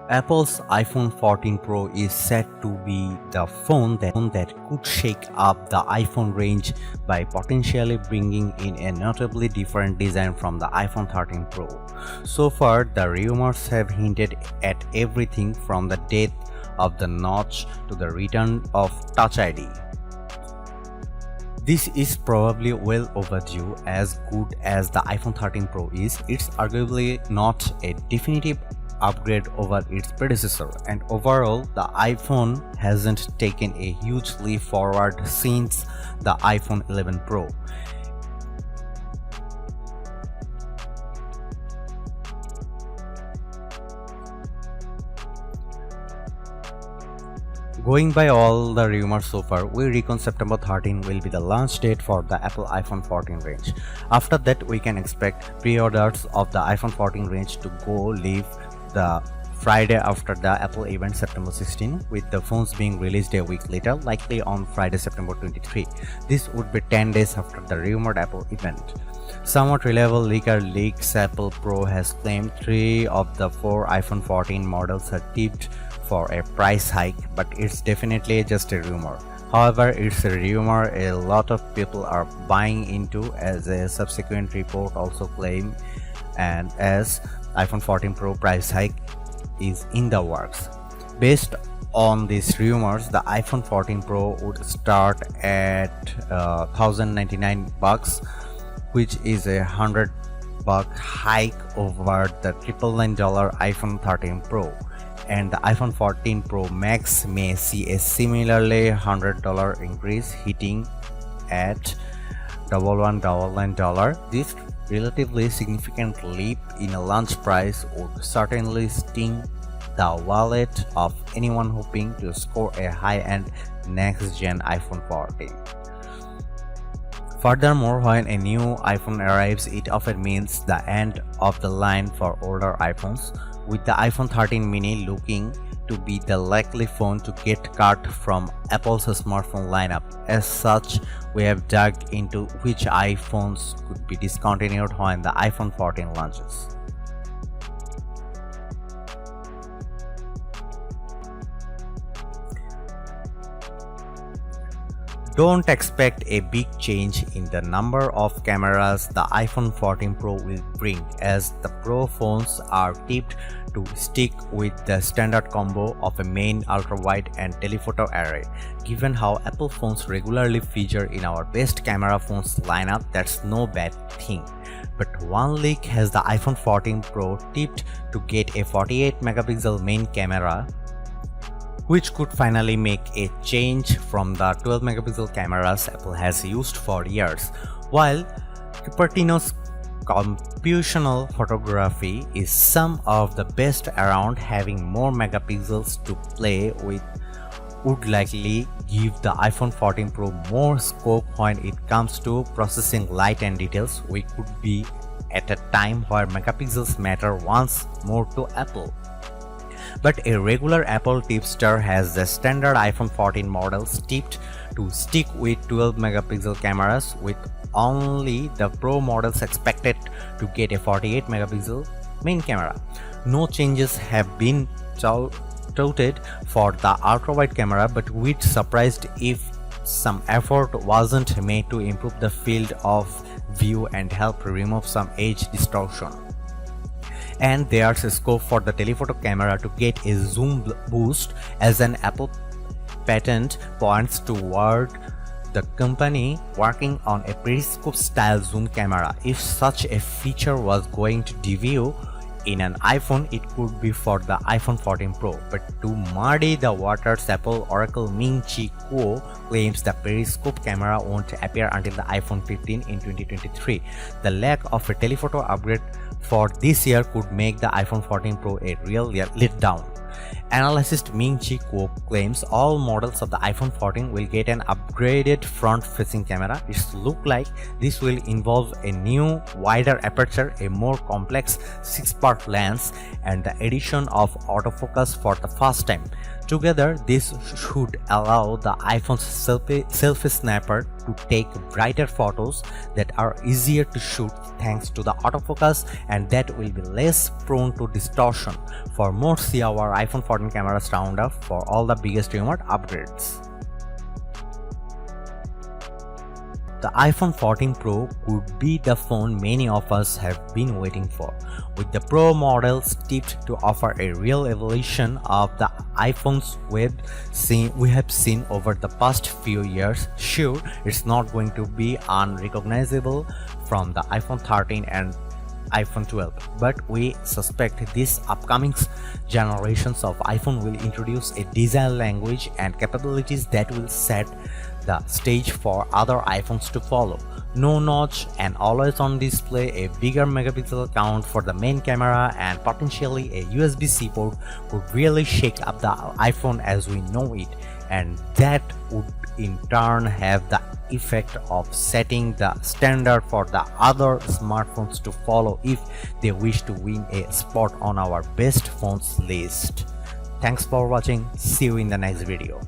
Apple's iPhone 14 Pro is said to be the phone that could shake up the iPhone range by potentially bringing in a notably different design from the iPhone 13 Pro. So far, the rumors have hinted at everything from the death of the notch to the return of Touch ID. This is probably well overdue. As good as the iPhone 13 Pro is, it's arguably not a definitive upgrade over its predecessor, and overall the iPhone hasn't taken a huge leap forward since the iPhone 11 Pro. Going by all the rumors so far, we reckon September 13 will be the launch date for the Apple iPhone 14 range. After that, we can expect pre-orders of the iPhone 14 range to go live the Friday after the Apple event September 16, with the phones being released a week later, likely on Friday September 23. This would be 10 days after the rumored Apple event. Somewhat reliable leaker leaks Apple Pro has claimed 3 of the 4 iPhone 14 models are tipped for a price hike, but it's definitely just a rumor. However, it's a rumor a lot of people are buying into, as a subsequent report also claimed, and as iPhone 14 Pro price hike is in the works. Based on these rumors, the iPhone 14 Pro would start at $1,099, which is a $100 hike over the $999 iPhone 13 Pro, and the iPhone 14 Pro Max may see a similarly $100 increase, hitting at $1199. This relatively significant leap in a launch price would certainly sting the wallet of anyone hoping to score a high-end next-gen iPhone 14. Furthermore, when a new iPhone arrives, it often means the end of the line for older iPhones, with the iPhone 13 mini looking to be the likely phone to get cut from Apple's smartphone lineup. As such, we have dug into which iPhones could be discontinued when the iPhone 14 launches. Don't expect a big change in the number of cameras the iPhone 14 Pro will bring, as the Pro phones are tipped to stick with the standard combo of a main, ultra-wide and telephoto array. Given how Apple phones regularly feature in our best camera phones lineup, that's no bad thing. But one leak has the iPhone 14 Pro tipped to get a 48 megapixel main camera, which could finally make a change from the 12 megapixel cameras Apple has used for years. While Cupertino's computational photography is some of the best around, having more megapixels to play with would likely give the iPhone 14 Pro more scope when it comes to processing light and details. We could be at a time where megapixels matter once more to Apple. But a regular Apple tipster has the standard iPhone 14 models tipped to stick with 12 megapixel cameras, with only the Pro models expected to get a 48 megapixel main camera. No changes have been touted for the ultra-wide camera, but we'd surprised if some effort wasn't made to improve the field of view and help remove some edge distortion. And there's a scope for the telephoto camera to get a zoom boost, as an Apple patent points toward the company working on a periscope style zoom camera. If such a feature was going to debut in an iPhone, it could be for the iPhone 14 Pro. But to muddy the waters, Apple Oracle Ming-Chi Kuo claims the periscope camera won't appear until the iPhone 15 in 2023. The lack of a telephoto upgrade for this year could make the iPhone 14 Pro a real letdown. Analyst Ming-Chi Kuo claims all models of the iPhone 14 will get an upgraded front-facing camera. It looks like this will involve a new, wider aperture, a more complex 6-part lens, and the addition of autofocus for the first time. Together, this should allow the iPhone's selfie snapper to take brighter photos that are easier to shoot thanks to the autofocus, and that will be less prone to distortion. For more, see our iPhone 14 cameras roundup for all the biggest rumored upgrades. The iPhone 14 Pro could be the phone many of us have been waiting for, with the Pro model tipped to offer a real evolution of the iPhone's we have seen over the past few years. Sure, it's not going to be unrecognizable from the iPhone 13 and iPhone 12, but we suspect these upcoming generations of iPhone will introduce a design language and capabilities that will set the stage for other iPhones to follow. No notch and always on display, a bigger megapixel count for the main camera, and potentially a USB-C port could really shake up the iPhone as we know it, and that would in turn have the effect of setting the standard for the other smartphones to follow if they wish to win a spot on our best phones list. Thanks for watching. See you in the next video.